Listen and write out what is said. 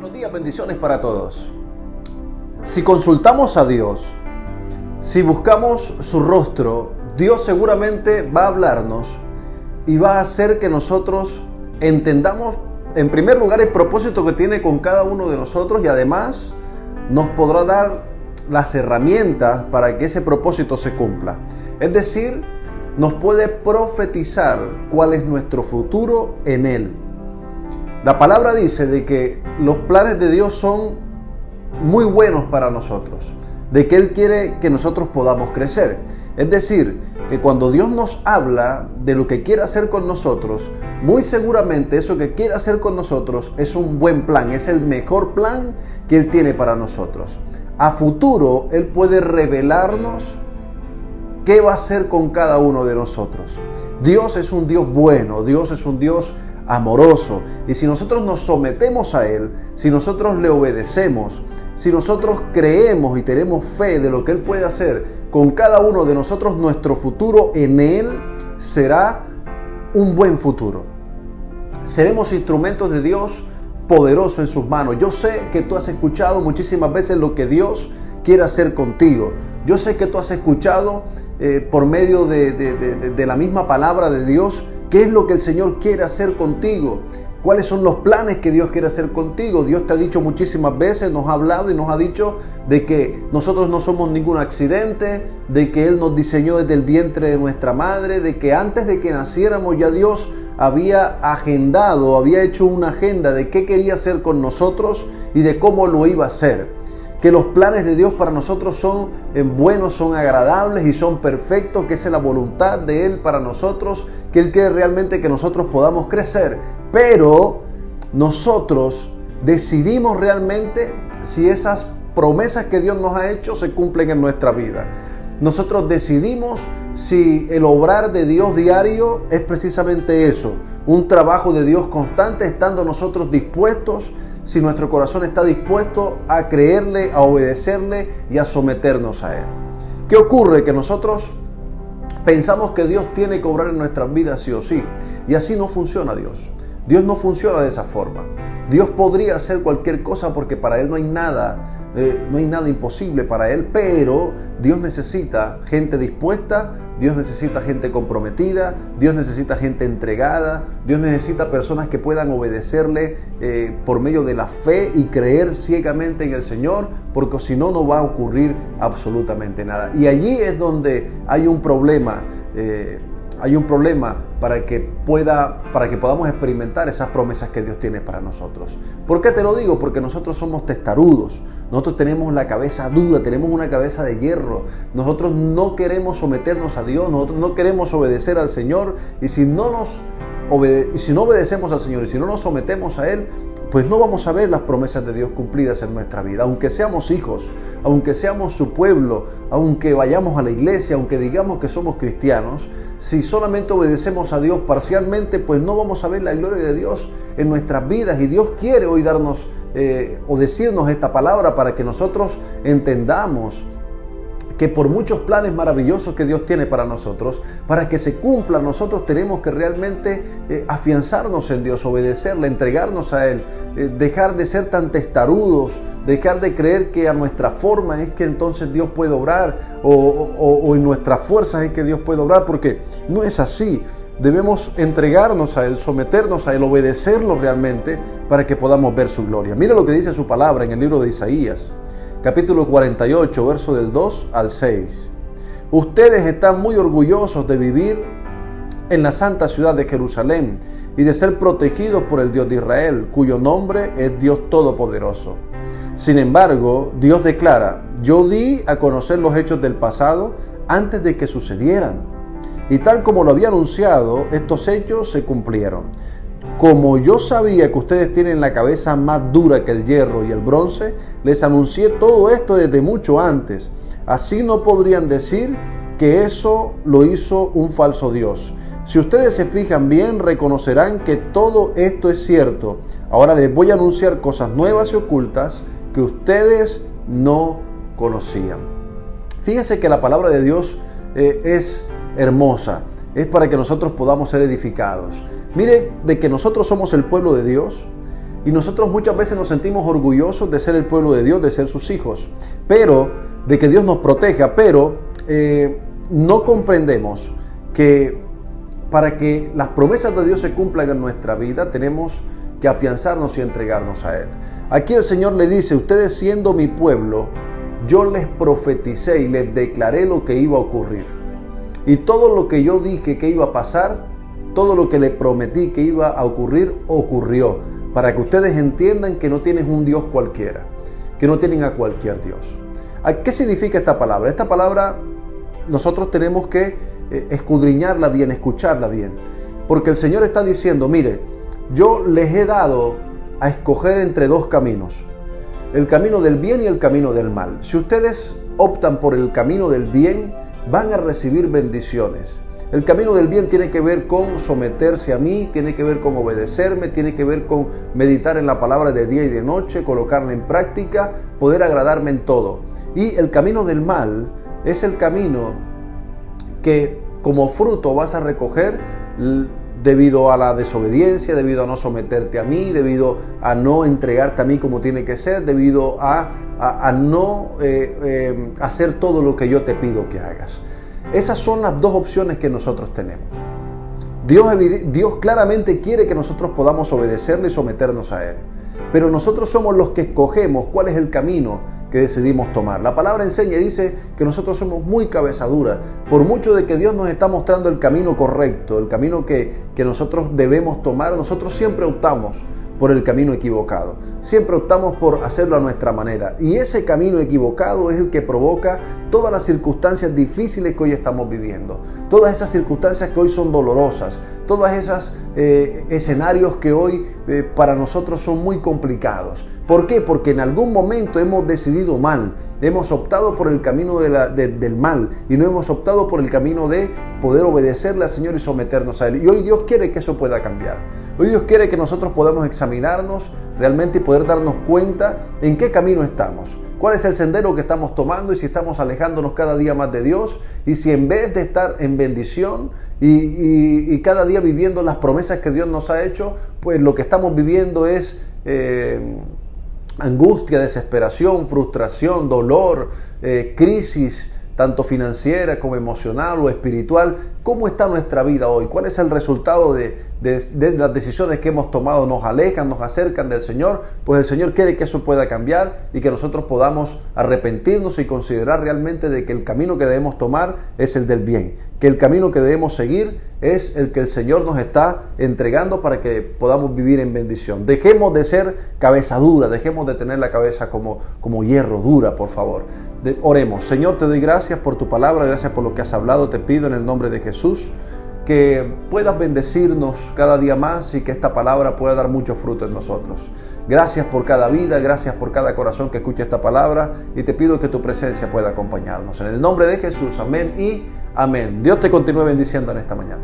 Buenos días, bendiciones para todos. Si consultamos a Dios, si buscamos su rostro, Dios seguramente va a hablarnos y va a hacer que nosotros entendamos, en primer lugar, el propósito que tiene con cada uno de nosotros, y además nos podrá dar las herramientas para que ese propósito se cumpla. Es decir, nos puede profetizar cuál es nuestro futuro en Él. La palabra dice de que los planes de Dios son muy buenos para nosotros, de que Él quiere que nosotros podamos crecer. Es decir, que cuando Dios nos habla de lo que quiere hacer con nosotros, muy seguramente eso que quiere hacer con nosotros es un buen plan, es el mejor plan que Él tiene para nosotros. A futuro, Él puede revelarnos qué va a hacer con cada uno de nosotros. Dios es un Dios bueno, Dios es un Dios amoroso, y si nosotros nos sometemos a Él, si nosotros le obedecemos, si nosotros creemos y tenemos fe de lo que Él puede hacer con cada uno de nosotros, nuestro futuro en Él será un buen futuro. Seremos instrumentos de Dios poderoso en sus manos. Yo sé que tú has escuchado muchísimas veces lo que Dios quiere hacer contigo. Yo sé que tú has escuchado por medio de la misma palabra de Dios qué es lo que el Señor quiere hacer contigo. ¿Cuáles son los planes que Dios quiere hacer contigo? Dios te ha dicho muchísimas veces, nos ha hablado y nos ha dicho de que nosotros no somos ningún accidente, de que Él nos diseñó desde el vientre de nuestra madre, de que antes de que naciéramos ya Dios había agendado, había hecho una agenda de qué quería hacer con nosotros y de cómo lo iba a hacer. Que los planes de Dios para nosotros son buenos, son agradables y son perfectos, que esa es la voluntad de Él para nosotros, que Él quiere realmente que nosotros podamos crecer. Pero nosotros decidimos realmente si esas promesas que Dios nos ha hecho se cumplen en nuestra vida. Nosotros decidimos si el obrar de Dios diario es precisamente eso, un trabajo de Dios constante, estando nosotros dispuestos, si nuestro corazón está dispuesto a creerle, a obedecerle y a someternos a Él. ¿Qué ocurre? Que nosotros pensamos que Dios tiene que obrar en nuestras vidas sí o sí, y así no funciona Dios. Dios no funciona de esa forma. Dios podría hacer cualquier cosa porque para Él no hay nada imposible para Él, pero Dios necesita gente dispuesta, Dios necesita gente comprometida, Dios necesita gente entregada, Dios necesita personas que puedan obedecerle por medio de la fe y creer ciegamente en el Señor, porque si no, no va a ocurrir absolutamente nada. Y allí es donde hay un problema. Hay un problema para que podamos experimentar esas promesas que Dios tiene para nosotros. ¿Por qué te lo digo? Porque nosotros somos testarudos, nosotros tenemos la cabeza dura, tenemos una cabeza de hierro, nosotros no queremos someternos a Dios, nosotros no queremos obedecer al Señor, y si no obedecemos al Señor y si no nos sometemos a Él, pues no vamos a ver las promesas de Dios cumplidas en nuestra vida. Aunque seamos hijos, aunque seamos su pueblo, aunque vayamos a la iglesia, aunque digamos que somos cristianos, si solamente obedecemos a Dios parcialmente, pues no vamos a ver la gloria de Dios en nuestras vidas. Y Dios quiere hoy darnos o decirnos esta palabra para que nosotros entendamos que por muchos planes maravillosos que Dios tiene para nosotros, para que se cumplan, nosotros tenemos que realmente afianzarnos en Dios, obedecerle, entregarnos a Él, dejar de ser tan testarudos, dejar de creer que a nuestra forma es que entonces Dios puede obrar o en nuestras fuerzas es que Dios puede obrar, porque no es así. Debemos entregarnos a Él, someternos a Él, obedecerlo realmente para que podamos ver su gloria. Mira lo que dice su palabra en el libro de Isaías. Capítulo 48, verso del 2 al 6. Ustedes están muy orgullosos de vivir en la santa ciudad de Jerusalén y de ser protegidos por el Dios de Israel, cuyo nombre es Dios Todopoderoso. Sin embargo, Dios declara: yo di a conocer los hechos del pasado antes de que sucedieran. Y tal como lo había anunciado, estos hechos se cumplieron. Como yo sabía que ustedes tienen la cabeza más dura que el hierro y el bronce, les anuncié todo esto desde mucho antes. Así no podrían decir que eso lo hizo un falso Dios. Si ustedes se fijan bien, reconocerán que todo esto es cierto. Ahora les voy a anunciar cosas nuevas y ocultas que ustedes no conocían. Fíjense que la palabra de Dios es hermosa. Es para que nosotros podamos ser edificados. Mire, de que nosotros somos el pueblo de Dios Y nosotros muchas veces nos sentimos orgullosos de ser el pueblo de Dios, de ser sus hijos, pero de que Dios nos proteja, pero no comprendemos que para que las promesas de Dios se cumplan en nuestra vida, tenemos que afianzarnos y entregarnos a Él. Aquí el Señor le dice: ustedes siendo mi pueblo, yo les profeticé y les declaré lo que iba a ocurrir. Y todo lo que yo dije que iba a pasar, todo lo que les prometí que iba a ocurrir, ocurrió. Para que ustedes entiendan que no tienen un Dios cualquiera, que no tienen a cualquier Dios. ¿Qué significa esta palabra? Esta palabra nosotros tenemos que escudriñarla bien, escucharla bien. Porque el Señor está diciendo: mire, yo les he dado a escoger entre dos caminos. El camino del bien y el camino del mal. Si ustedes optan por el camino del bien, van a recibir bendiciones. El camino del bien tiene que ver con someterse a mí, tiene que ver con obedecerme, tiene que ver con meditar en la palabra de día y de noche, colocarla en práctica, poder agradarme en todo. Y el camino del mal es el camino que como fruto vas a recoger debido a la desobediencia, debido a no someterte a mí, debido a no entregarte a mí como tiene que ser, debido a no hacer todo lo que yo te pido que hagas. Esas son las dos opciones que nosotros tenemos. Dios claramente quiere que nosotros podamos obedecerle y someternos a Él. Pero nosotros somos los que escogemos cuál es el camino que decidimos tomar. La palabra enseña y dice que nosotros somos muy cabezaduras. Por mucho de que Dios nos está mostrando el camino correcto, el camino que nosotros debemos tomar, nosotros siempre optamos por el camino equivocado. Siempre optamos por hacerlo a nuestra manera. Y ese camino equivocado es el que provoca todas las circunstancias difíciles que hoy estamos viviendo. Todas esas circunstancias que hoy son dolorosas. Todos esos escenarios que hoy para nosotros son muy complicados. ¿Por qué? Porque en algún momento hemos decidido mal. Hemos optado por el camino del mal y no hemos optado por el camino de poder obedecerle al Señor y someternos a Él. Y hoy Dios quiere que eso pueda cambiar. Hoy Dios quiere que nosotros podamos examinarnos realmente y poder darnos cuenta en qué camino estamos. Cuál es el sendero que estamos tomando y si estamos alejándonos cada día más de Dios. Y si en vez de estar en bendición y cada día viviendo las promesas que Dios nos ha hecho, pues lo que estamos viviendo es angustia, desesperación, frustración, dolor, crisis, tanto financiera como emocional o espiritual. ¿Cómo está nuestra vida hoy? ¿Cuál es el resultado de las decisiones que hemos tomado? ¿Nos alejan, nos acercan del Señor? Pues el Señor quiere que eso pueda cambiar y que nosotros podamos arrepentirnos y considerar realmente de que el camino que debemos tomar es el del bien, que el camino que debemos seguir es el que el Señor nos está entregando para que podamos vivir en bendición. Dejemos de ser cabeza dura, dejemos de tener la cabeza como hierro dura, por favor. Oremos. Señor, te doy gracias por tu palabra, gracias por lo que has hablado, te pido en el nombre de Jesús que puedas bendecirnos cada día más y que esta palabra pueda dar mucho fruto en nosotros. Gracias por cada vida, gracias por cada corazón que escucha esta palabra y te pido que tu presencia pueda acompañarnos. En el nombre de Jesús, amén y amén. Dios te continúe bendiciendo en esta mañana.